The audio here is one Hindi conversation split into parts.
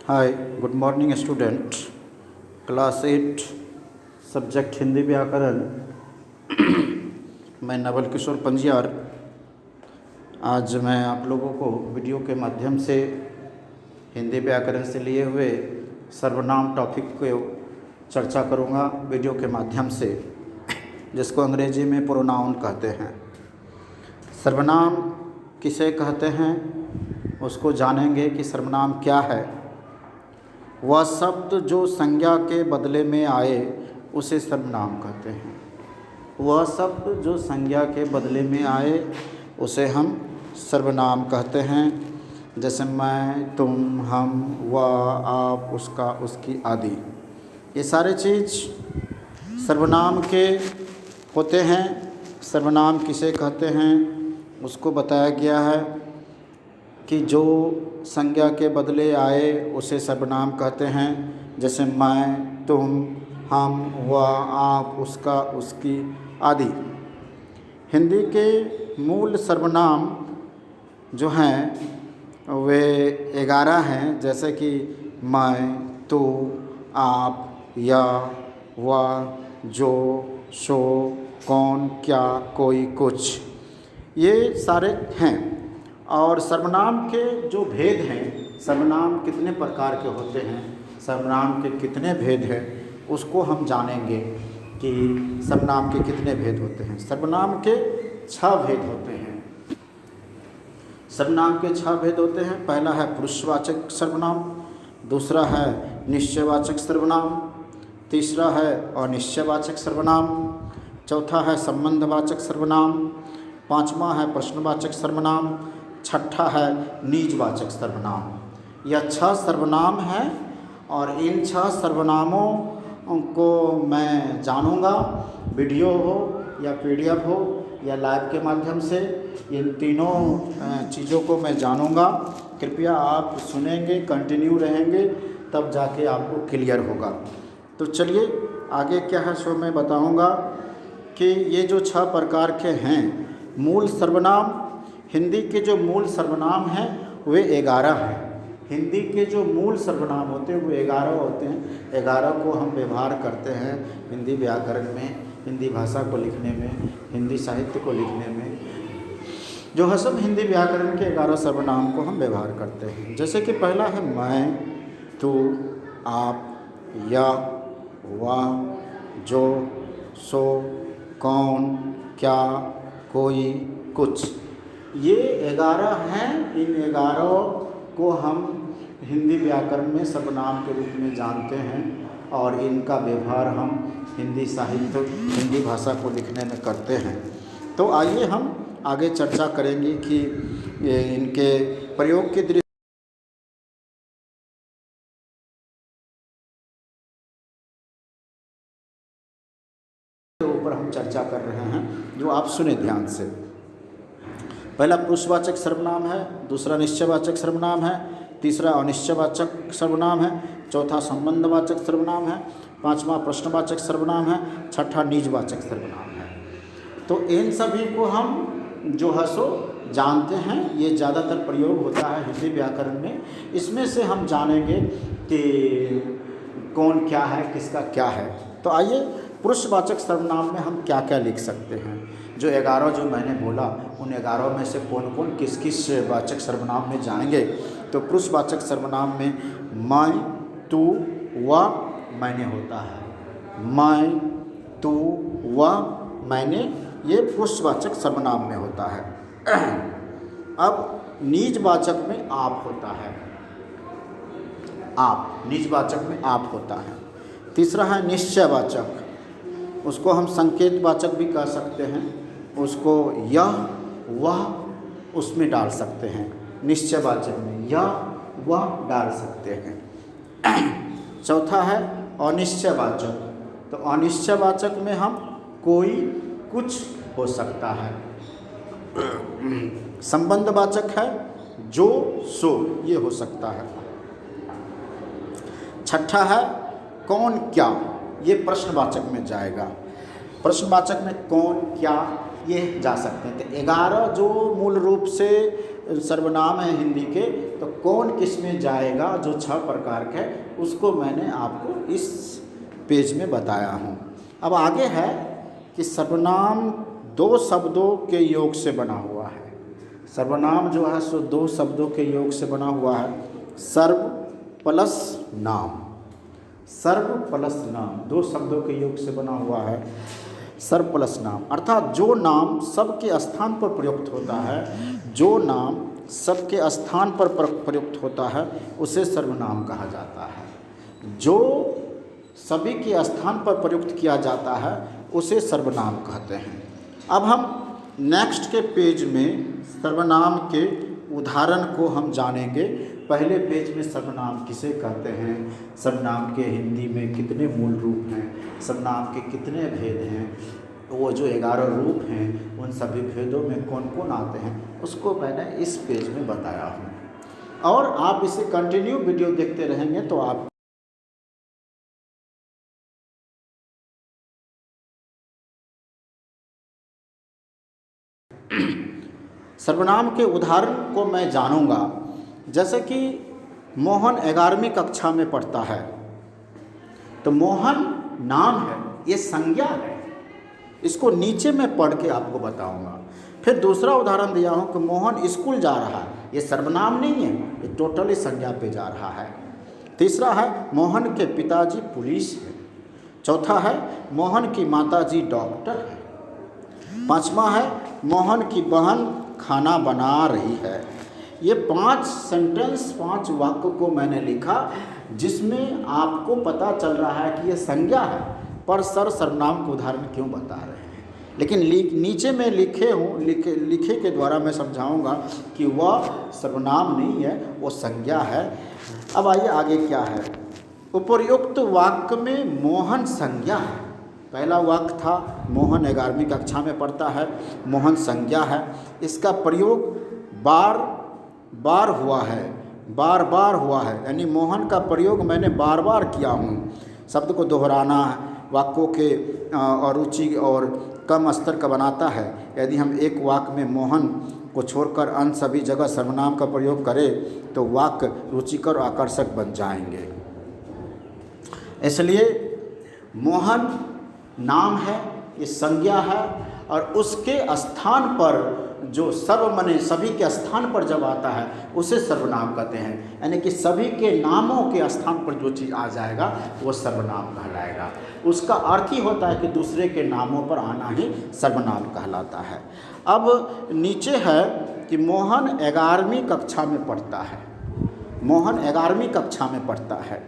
हाय, good morning student. Class 8 subject Hindi व्याकरण। मैं नवल किशोर पंजियार। आज मैं आप लोगों को वीडियो के माध्यम से हिंदी व्याकरण से लिए हुए सर्वनाम टॉपिक को चर्चा करूंगा वीडियो के माध्यम से, जिसको अंग्रेजी में प्रोनाउन कहते हैं। सर्वनाम किसे कहते हैं उसको जानेंगे कि सर्वनाम क्या है। वह शब्द जो संज्ञा के बदले में आए उसे सर्वनाम कहते हैं। वह शब्द जो संज्ञा के बदले में आए उसे हम सर्वनाम कहते हैं। जैसे मैं, तुम, हम, वह, आप, उसका, उसकी आदि, ये सारे चीज़ सर्वनाम के होते हैं। सर्वनाम किसे कहते हैं उसको बताया गया है कि जो संज्ञा के बदले आए उसे सर्वनाम कहते हैं। जैसे मैं, तुम, हम, वह, आप, उसका, उसकी आदि। हिंदी के मूल सर्वनाम जो हैं वे 11 हैं, जैसे कि मैं, तू, आप, यह, वह, जो, सो, कौन, क्या, कोई, कुछ, ये सारे हैं। और सर्वनाम के जो भेद हैं, सर्वनाम कितने प्रकार के होते हैं, सर्वनाम के कितने भेद हैं, उसको हम जानेंगे कि सर्वनाम के कितने भेद होते हैं। सर्वनाम के 6 भेद होते हैं। सर्वनाम के 6 भेद होते हैं। पहला है पुरुषवाचक सर्वनाम, दूसरा है निश्चयवाचक सर्वनाम, तीसरा है अनिश्चयवाचक सर्वनाम, चौथा है संबंधवाचक सर्वनाम, पांचवा है प्रश्नवाचक सर्वनाम, छठा है निजवाचक सर्वनाम। यह 6 सर्वनाम हैं और इन 6 सर्वनामों को मैं जानूंगा, वीडियो हो या पीडीएफ हो या लाइव के माध्यम से, इन तीनों चीज़ों को मैं जानूंगा। कृपया आप सुनेंगे, कंटिन्यू रहेंगे, तब जाके आपको क्लियर होगा। तो चलिए आगे क्या है सो मैं बताऊंगा कि ये जो 6 प्रकार के हैं मूल सर्वनाम, हिंदी के जो मूल सर्वनाम हैं वे 11 हैं। हिंदी के जो मूल सर्वनाम होते हैं वो 11 होते हैं। 11 को हम व्यवहार करते हैं हिंदी व्याकरण में, हिंदी भाषा को लिखने में, हिंदी साहित्य को लिखने में। जो है सब हिंदी व्याकरण के 11 सर्वनाम को हम व्यवहार करते हैं। जैसे कि पहला है मैं, तू, आप, यह, वह, जो, सो, कौन, क्या, कोई, कुछ, ये 11 हैं। इन 11 को हम हिंदी व्याकरण में सर्वनाम के रूप में जानते हैं और इनका व्यवहार हम हिंदी साहित्य, हिंदी भाषा को लिखने में करते हैं। तो आइए हम आगे चर्चा करेंगे कि इनके प्रयोग के दृष्टि के ऊपर हम चर्चा कर रहे हैं, जो आप सुने ध्यान से। पहला पुरुषवाचक सर्वनाम है, दूसरा निश्चयवाचक सर्वनाम है, तीसरा अनिश्चयवाचक सर्वनाम है, चौथा संबंधवाचक सर्वनाम है, पांचवा प्रश्नवाचक सर्वनाम है, छठा निजवाचक सर्वनाम है। तो इन सभी को हम जो है सो जानते हैं। ये ज़्यादातर प्रयोग होता है हिंदी व्याकरण में। इसमें से हम जानेंगे कि कौन क्या है, किसका क्या है। तो आइए पुरुषवाचक सर्वनाम में हम क्या क्या लिख सकते हैं। जो 11 जो मैंने बोला उन 11 में से कौन कौन किस किस वाचक सर्वनाम में जाएंगे। तो पुरुषवाचक सर्वनाम में मैं, तू, वह, मैंने होता है। मैं, तू, वह, मैंने, ये पुरुषवाचक सर्वनाम में होता है। अब निजवाचक में आप होता है। आप, निजवाचक में आप होता है। तीसरा है निश्चयवाचक, उसको हम संकेतवाचक भी कह सकते हैं। उसको यह, वह, उसमें डाल सकते हैं। निश्चयवाचक में यह, वह डाल सकते हैं। चौथा है अनिश्चयवाचक। तो अनिश्चयवाचक में हम कोई, कुछ हो सकता है। संबंधवाचक है जो, सो, ये हो सकता है। छठा है कौन, क्या, ये प्रश्नवाचक में जाएगा। प्रश्नवाचक में कौन, क्या, ये जा सकते हैं। तो 11 जो मूल रूप से सर्वनाम हैं हिंदी के, तो कौन किस में जाएगा, जो 6 प्रकार के, उसको मैंने आपको इस पेज में बताया हूँ। अब आगे है कि सर्वनाम 2 शब्दों के योग से बना हुआ है। सर्वनाम जो है सो 2 शब्दों के योग से बना हुआ है। सर्व प्लस नाम, सर्व प्लस नाम 2 शब्दों के योग से बना हुआ है। सर्व प्लस नाम अर्थात जो नाम सबके स्थान पर प्रयुक्त होता है, जो नाम सबके स्थान पर प्रयुक्त होता है उसे सर्वनाम कहा जाता है। जो सभी के स्थान पर प्रयुक्त किया जाता है उसे सर्वनाम कहते हैं। अब हम नेक्स्ट के पेज में सर्वनाम के उदाहरण को हम जानेंगे। पहले पेज में सर्वनाम किसे कहते हैं, सर्वनाम के हिंदी में कितने मूल रूप हैं, सर्वनाम के कितने भेद हैं, वो जो 11 रूप हैं उन सभी भेदों में कौन कौन आते हैं, उसको मैंने इस पेज में बताया हूँ। और आप इसे कंटिन्यू वीडियो देखते रहेंगे तो आप सर्वनाम के उदाहरण को मैं जानूंगा। जैसे कि मोहन 11वीं कक्षा में पढ़ता है, तो मोहन नाम है, ये संज्ञा है, इसको नीचे मैं पढ़ के आपको बताऊंगा। फिर दूसरा उदाहरण दिया हूँ कि मोहन स्कूल जा रहा है, ये सर्वनाम नहीं है, ये टोटली संज्ञा पे जा रहा है। तीसरा है मोहन के पिताजी पुलिस है। चौथा है मोहन की माताजी डॉक्टर है। पांचवा है मोहन की बहन खाना बना रही है। ये 5 सेंटेंस 5 वाक्य को मैंने लिखा जिसमें आपको पता चल रहा है कि ये संज्ञा है, पर सर सर्वनाम को उदाहरण क्यों बता रहे हैं। लेकिन नीचे में लिखे के द्वारा मैं समझाऊंगा कि वह सर्वनाम नहीं है, वो संज्ञा है। अब आइए आगे क्या है। उपर्युक्त वाक्य में मोहन संज्ञा है। पहला वाक्य था मोहन 11वीं कक्षा में पढ़ता है, मोहन संज्ञा है। इसका प्रयोग बार बार हुआ है, बार बार हुआ है, यानी मोहन का प्रयोग मैंने बार बार किया हूँ। शब्द को दोहराना वाक्यों के अरुचि और कम स्तर का बनाता है। यदि हम एक वाक्य में मोहन को छोड़कर अन्य सभी जगह सर्वनाम का प्रयोग करें तो वाक्य रुचिकर और आकर्षक बन जाएंगे। इसलिए मोहन नाम है, ये संज्ञा है, और उसके स्थान पर जो सर्व मने सभी के स्थान पर जब आता है उसे सर्वनाम कहते हैं। यानी कि सभी के नामों के स्थान पर जो चीज़ आ जाएगा वो सर्वनाम कहलाएगा। उसका अर्थ ही होता है कि दूसरे के नामों पर आना ही सर्वनाम कहलाता है। अब नीचे है कि मोहन 11वीं कक्षा में पढ़ता है। मोहन 11वीं कक्षा में पढ़ता है।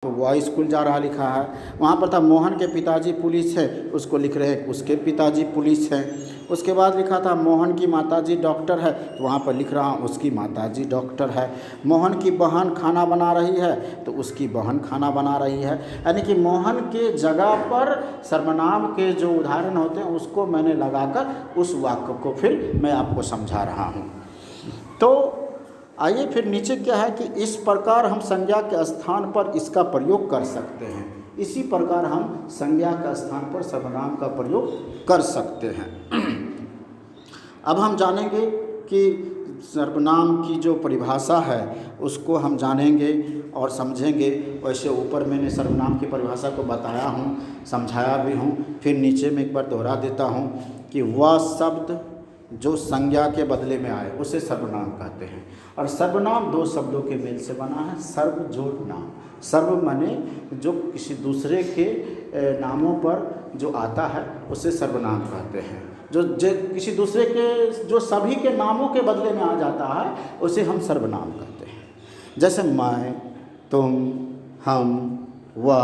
तो वह स्कूल जा रहा लिखा है, वहाँ पर था मोहन के पिताजी पुलिस है, उसको लिख रहे हैं उसके पिताजी पुलिस हैं। उसके बाद लिखा था मोहन की माताजी डॉक्टर है, तो वहाँ पर लिख रहा हूँ उसकी माताजी डॉक्टर है। मोहन की बहन खाना बना रही है, तो उसकी बहन खाना बना रही है। यानी कि मोहन के जगह पर सर्वनाम के जो उदाहरण होते हैं उसको मैंने लगाकर उस वाक्य को फिर मैं आपको समझा रहा हूँ। तो आइए फिर नीचे क्या है कि इस प्रकार हम संज्ञा के स्थान पर इसका प्रयोग कर सकते हैं। इसी प्रकार हम संज्ञा का स्थान पर सर्वनाम का प्रयोग कर सकते हैं। अब हम जानेंगे कि सर्वनाम की जो परिभाषा है उसको हम जानेंगे और समझेंगे। वैसे ऊपर मैंने सर्वनाम की परिभाषा को बताया हूँ, समझाया भी हूँ, फिर नीचे में एक बार दोहरा देता हूँ कि वह शब्द जो संज्ञा के बदले में आए उसे सर्वनाम कहते हैं। और सर्वनाम 2 शब्दों के मेल से बना है, सर्व जोड़ नाम। सर्व माने जो किसी दूसरे के नामों पर जो आता है उसे सर्वनाम कहते हैं। जो किसी दूसरे के जो सभी के नामों के बदले में आ जाता है उसे हम सर्वनाम कहते हैं। जैसे मैं, तुम, हम, वह,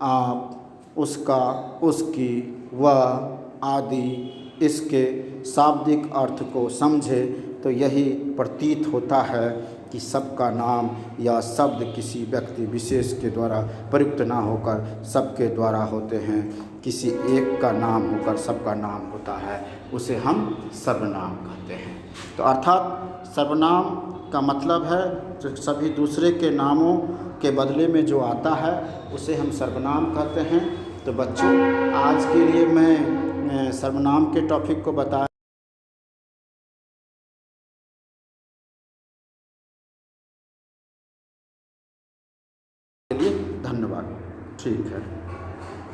आप, उसका, उसकी, वह आदि इसके शाब्दिक अर्थ को समझे तो यही प्रतीत होता है कि सबका नाम या शब्द किसी व्यक्ति विशेष के द्वारा प्रयुक्त ना होकर सबके द्वारा होते हैं। किसी एक का नाम होकर सबका नाम होता है, उसे हम सर्वनाम कहते हैं। तो अर्थात सर्वनाम का मतलब है जो सभी दूसरे के नामों के बदले में जो आता है उसे हम सर्वनाम कहते हैं। तो बच्चों, आज के लिए मैं सर्वनाम के टॉपिक को बता के लिए धन्यवाद। ठीक है।